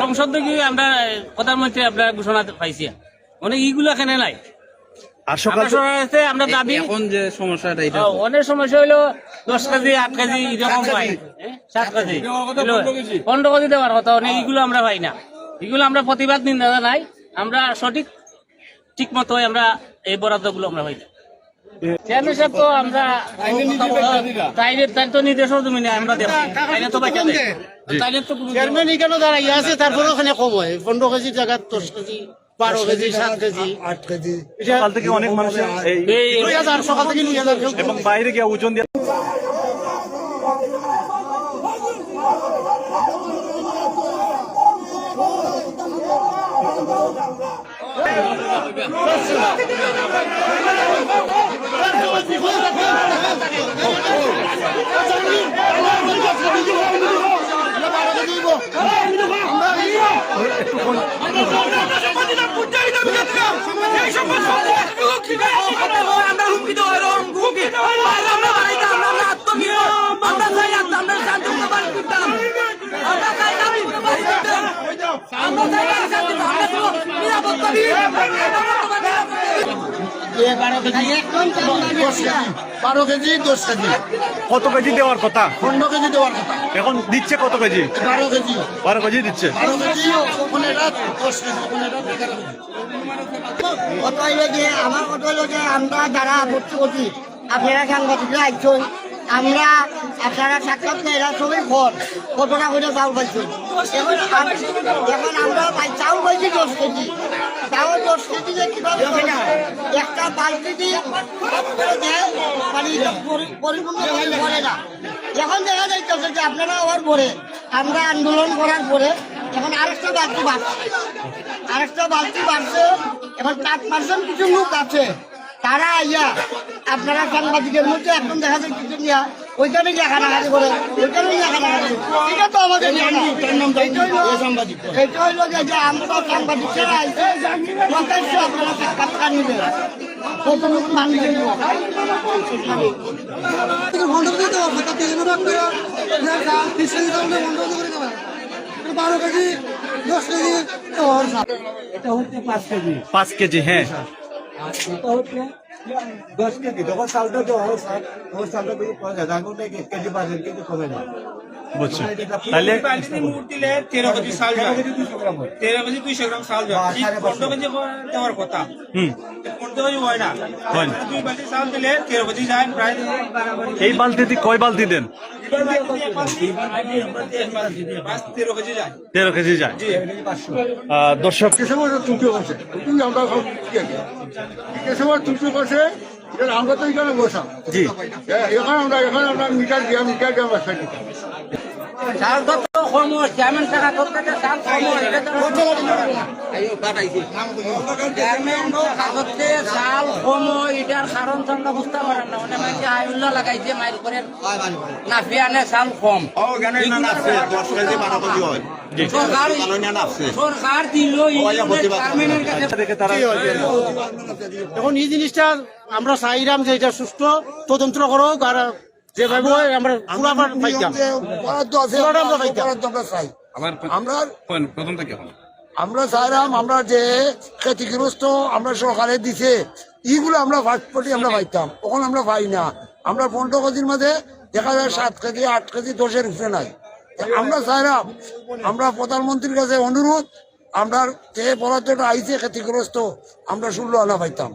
সংসদ থেকে আমরা প্রধানমন্ত্রী আপনার ঘোষণা পাইছি মানে ইগুলো এখানে নাই। আর সকাল আমরা দাবি এখন যে সমস্যাটা এটা অনেক সমস্যা হইলো 10 কেজি 8 কেজি এরকম পাই, 7 কেজি 15 কেজি দেওয়ার কথা অনেক এগুলো আমরা পাই না। এগুলো আমরা প্রতিবাদ নিন্দা নাই, আমরা সঠিক ঠিক মতো আমরা এই বরাদ্দ গুলো আমরা পাই না। চেয়ারম্যান সাহেব তো আমরা তাই তো নির্দেশও তুমি না আমরা দেখি তাইলে তো বাচ্চা দেয় তাইলে তো চেয়ারম্যান এখানে দাঁড়াই আছে, তারপরে ওখানে কম হয় 15 কেজি জায়গা 10 কেজি 12 কেজি 7 কেজি 8 কেজি সকাল থেকে অনেক মানুষ সকাল থেকে 2000 এবং বাইরে গিয়ে ওজন দিয়ে বারো কেজি 10 কেজি কত কেজি দেওয়ার কথা? 15 কেজি দেওয়ার কথা, এখন দিচ্ছে কত কেজি? 12 কেজি 12 কেজি দিচ্ছে। 12 কেজি ওখানে রাত 10 কেজি ওখানে রাত 11 কেজি। কত হইলো যে আমার কত হইলো যে আমরা যারা ভর্তি করছি আপনারা সাংবাদিকরা আইসুন, আমরা আপনারা সাক্ষাৎ এরা সবই ঘর কতটা করে চাউল পাইছি। এখন আমরা চাউল পাইছি 10 কেজি, তাও 10 কেজি যে কিভাবে একটা বালতি দিয়ে মানে পরিপূর্ণ করে না। এখন দেখা যাইতেছে যে আপনারা আবার পরে আমরা আন্দোলন করার পরে এখন আরেকটা বালতি বাড়ছে। এখন 4% কিছু লোক আছে তারা আইয়া আপনারা সাংবাদিকের মধ্যে এখন দেখা যায় কিছু নিয়ে ওইখানে লেখালেখি করে এটা তো আমাদের এটা হইলো যে আমরা সাংবাদিকেরা আইসে প্রকাশ্য আপনারা সাক্ষাৎকার নিবে কতটুকু মানুষ বন্ধ করে দিতে হবে, তাতে বন্ধ করে দিতে হবে। 12 কেজি 10 কেজি এটা হচ্ছে 5 কেজি 5 কেজি। হ্যাঁ, এটা হচ্ছে 10 কেজি। যখন চালটা দেওয়া হয় চালটা দিয়ে পাওয়া যায়, এখন 1 কেজি 5 কেজি কমে না। বুঝছো তাহলে 13 কেজি চাল 13 কেজি 200 গ্রাম চাল 15 কেজি দেওয়ার কথা। 15 কেজি হয় না, 2 বালতি চাল দিলে 13 কেজি যায় প্রায়। এই বালতিতে কয় বালতি দেন? 13 কেজি যায়। 13 কেজি যায়। দর্শক আমরা তো এখানে বসা জি এখানে আমরা মিটার দিয়া চাল তো কম চেয়ারম্যান টাকা করতে চাল কম চেয়ারম্যান কাগজে চাল কম এটার কারণ তো আমরা বুঝতে পারেন না। অনেক মানুষ আইউল্লাহ লাগাইছে মাইল করে নাফিয়া আনে চাল কম সরকার দিল চেয়ারম্যানের কাছে তারা এখন এই জিনিসটা আমরা চাইলাম যে এটা সুস্থ তদন্ত করো আর যেভাবে আমরা পুরাবার পাইতাম আমরা চাইলাম আমরা যে ক্ষতিগ্রস্ত আমরা সরকারে দিছে এইগুলো আমরা ফার্স্ট আমরা পাইতাম, ওখানে আমরা পাই না। আমরা 15 কেজির মধ্যে দেখা যায় 7 কেজি 8 কেজি 10-এর উপরে নাই। আমরা চাইলাম আমরা প্রধানমন্ত্রীর কাছে অনুরোধ, আমরা যে বরাদ্দটা আইছে ক্ষতিগ্রস্ত আমরা 16 আনা পাইতাম।